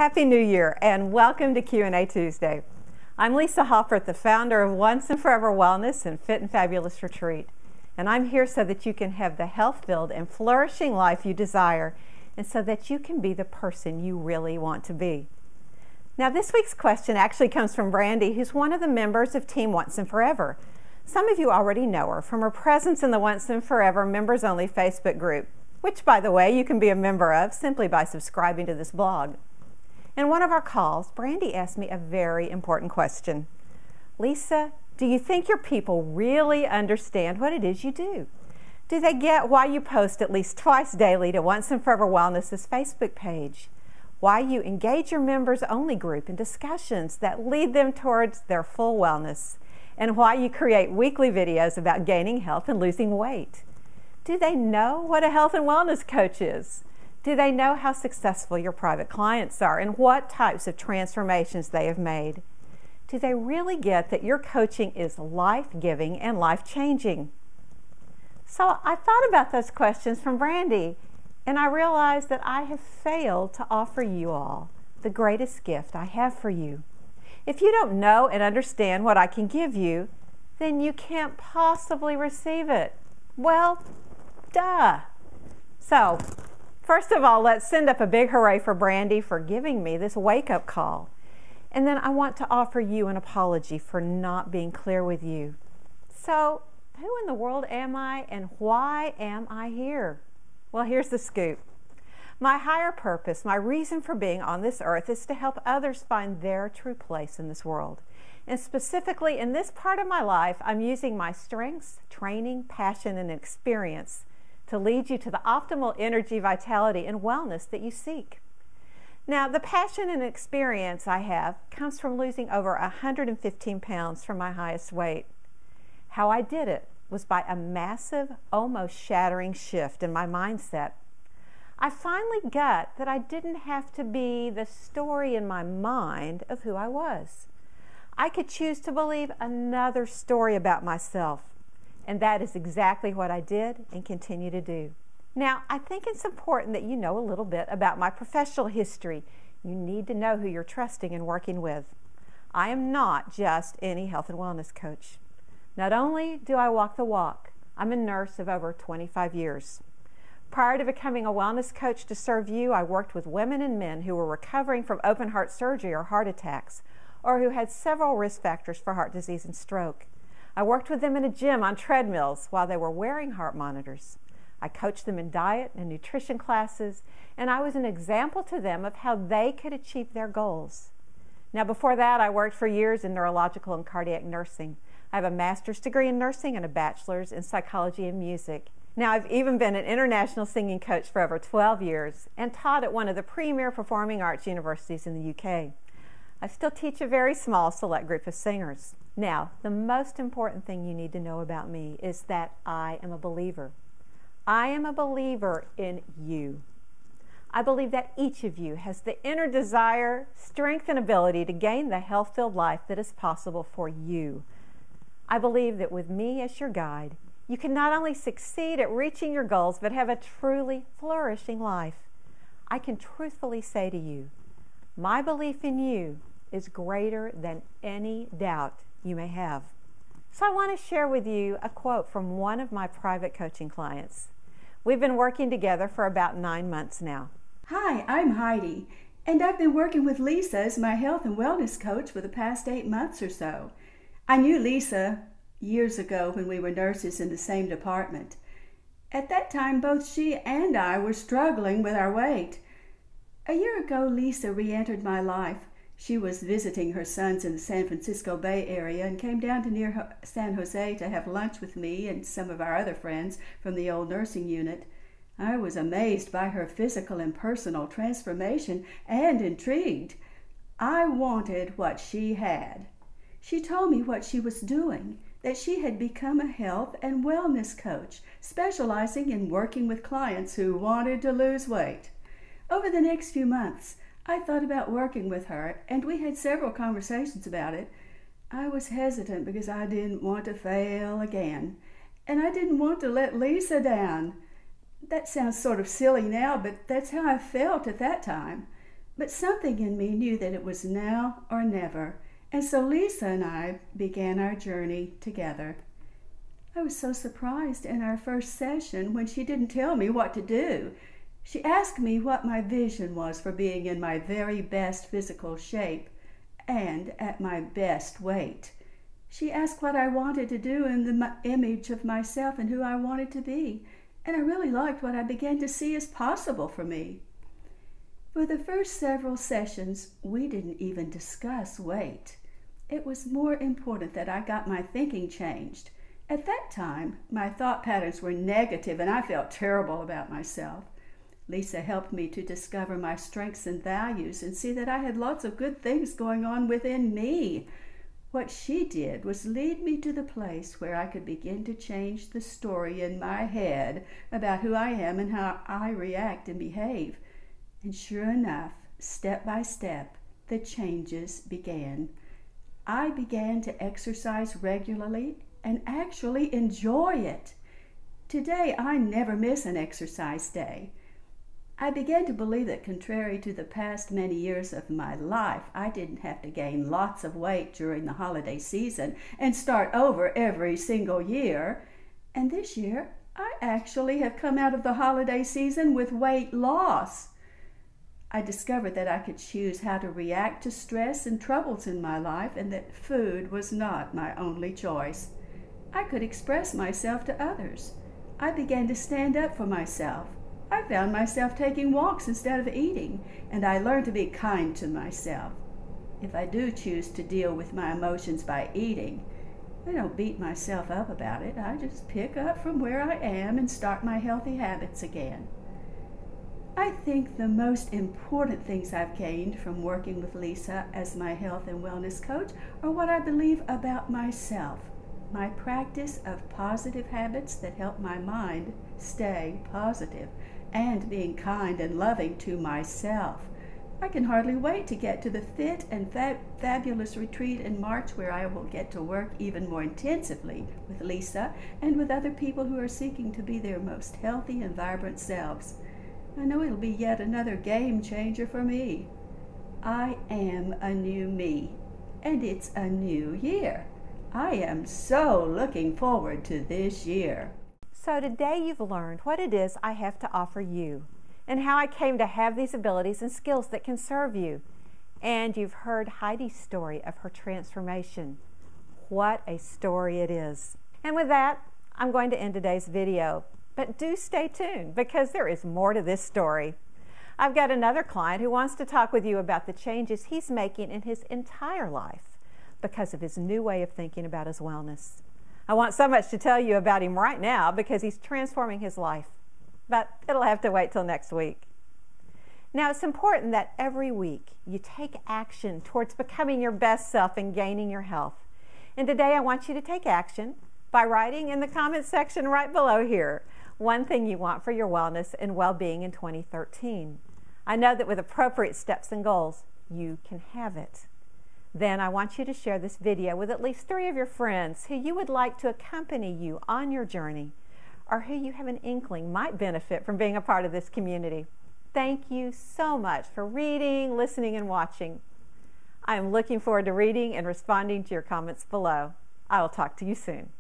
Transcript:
Happy New Year and welcome to Q&A Tuesday. I'm Lisa Haupert, the founder of Once and Forever Wellness and Fit and Fabulous Retreat. And I'm here so that you can have the health-filled and flourishing life you desire and so that you can be the person you really want to be. Now this week's question actually comes from Brandy, who's one of the members of Team Once and Forever. Some of you already know her from her presence in the Once and Forever Members Only Facebook group, which by the way you can be a member of simply by subscribing to this blog. In one of our calls, Brandy asked me a very important question. Lisa, do you think your people really understand what it is you do? Do they get why you post at least twice daily to Once and Forever Wellness's Facebook page? Why you engage your members only group in discussions that lead them towards their full wellness? And why you create weekly videos about gaining health and losing weight? Do they know what a health and wellness coach is? Do they know how successful your private clients are and what types of transformations they have made? Do they really get that your coaching is life-giving and life-changing? So I thought about those questions from Brandy, and I realized that I have failed to offer you all the greatest gift I have for you. If you don't know and understand what I can give you, then you can't possibly receive it. Well, duh. So, first of all, let's send up a big hooray for Brandy for giving me this wake-up call. And then I want to offer you an apology for not being clear with you. So, who in the world am I and why am I here? Well, here's the scoop. My higher purpose, my reason for being on this earth is to help others find their true place in this world. And specifically in this part of my life, I'm using my strengths, training, passion, and experience to lead you to the optimal energy, vitality, and wellness that you seek. Now, the passion and experience I have comes from losing over 115 pounds from my highest weight. How I did it was by a massive, almost shattering shift in my mindset. I finally got that I didn't have to be the story in my mind of who I was. I could choose to believe another story about myself, and that is exactly what I did and continue to do. Now, I think it's important that you know a little bit about my professional history. You need to know who you're trusting and working with. I am not just any health and wellness coach. Not only do I walk the walk, I'm a nurse of over 25 years. Prior to becoming a wellness coach to serve you, I worked with women and men who were recovering from open heart surgery or heart attacks, or who had several risk factors for heart disease and stroke. I worked with them in a gym on treadmills while they were wearing heart monitors. I coached them in diet and nutrition classes, and I was an example to them of how they could achieve their goals. Now, before that, I worked for years in neurological and cardiac nursing. I have a master's degree in nursing and a bachelor's in psychology and music. Now, I've even been an international singing coach for over 12 years and taught at one of the premier performing arts universities in the UK. I still teach a very small select group of singers. Now, the most important thing you need to know about me is that I am a believer. I am a believer in you. I believe that each of you has the inner desire, strength, and ability to gain the health-filled life that is possible for you. I believe that with me as your guide, you can not only succeed at reaching your goals, but have a truly flourishing life. I can truthfully say to you, my belief in you is greater than any doubt you may have. So I want to share with you a quote from one of my private coaching clients. We've been working together for about 9 months now. Hi, I'm Heidi, and I've been working with Lisa as my health and wellness coach for the past 8 months or so. I knew Lisa years ago when we were nurses in the same department. At that time, both she and I were struggling with our weight. A year ago, Lisa re-entered my life. She was visiting her sons in the San Francisco Bay Area and came down to near San Jose to have lunch with me and some of our other friends from the old nursing unit. I was amazed by her physical and personal transformation and intrigued. I wanted what she had. She told me what she was doing, that she had become a health and wellness coach, specializing in working with clients who wanted to lose weight. Over the next few months, I thought about working with her, and we had several conversations about it. I was hesitant because I didn't want to fail again, and I didn't want to let Lisa down. That sounds sort of silly now, but that's how I felt at that time. But something in me knew that it was now or never, and so Lisa and I began our journey together. I was so surprised in our first session when she didn't tell me what to do. She asked me what my vision was for being in my very best physical shape and at my best weight. She asked what I wanted to do in the image of myself and who I wanted to be, and I really liked what I began to see as possible for me. For the first several sessions, we didn't even discuss weight. It was more important that I got my thinking changed. At that time, my thought patterns were negative and I felt terrible about myself. Lisa helped me to discover my strengths and values and see that I had lots of good things going on within me. What she did was lead me to the place where I could begin to change the story in my head about who I am and how I react and behave. And sure enough, step by step, the changes began. I began to exercise regularly and actually enjoy it. Today, I never miss an exercise day. I began to believe that contrary to the past many years of my life, I didn't have to gain lots of weight during the holiday season and start over every single year. And this year, I actually have come out of the holiday season with weight loss. I discovered that I could choose how to react to stress and troubles in my life and that food was not my only choice. I could express myself to others. I began to stand up for myself. I found myself taking walks instead of eating, and I learned to be kind to myself. If I do choose to deal with my emotions by eating, I don't beat myself up about it. I just pick up from where I am and start my healthy habits again. I think the most important things I've gained from working with Lisa as my health and wellness coach are what I believe about myself, my practice of positive habits that help my mind stay positive, and being kind and loving to myself. I can hardly wait to get to the fit and fabulous retreat in March, where I will get to work even more intensively with Lisa and with other people who are seeking to be their most healthy and vibrant selves. I know it'll be yet another game changer for me. I am a new me, and it's a new year. I am so looking forward to this year. So today you've learned what it is I have to offer you and how I came to have these abilities and skills that can serve you. And you've heard Heidi's story of her transformation. What a story it is. And with that, I'm going to end today's video. But do stay tuned because there is more to this story. I've got another client who wants to talk with you about the changes he's making in his entire life because of his new way of thinking about his wellness. I want so much to tell you about him right now because he's transforming his life, but it'll have to wait till next week. Now, it's important that every week you take action towards becoming your best self and gaining your health. And today I want you to take action by writing in the comments section right below here one thing you want for your wellness and well-being in 2013. I know that with appropriate steps and goals, you can have it. Then I want you to share this video with at least 3 of your friends who you would like to accompany you on your journey or who you have an inkling might benefit from being a part of this community. Thank you so much for reading, listening, and watching. I am looking forward to reading and responding to your comments below. I will talk to you soon.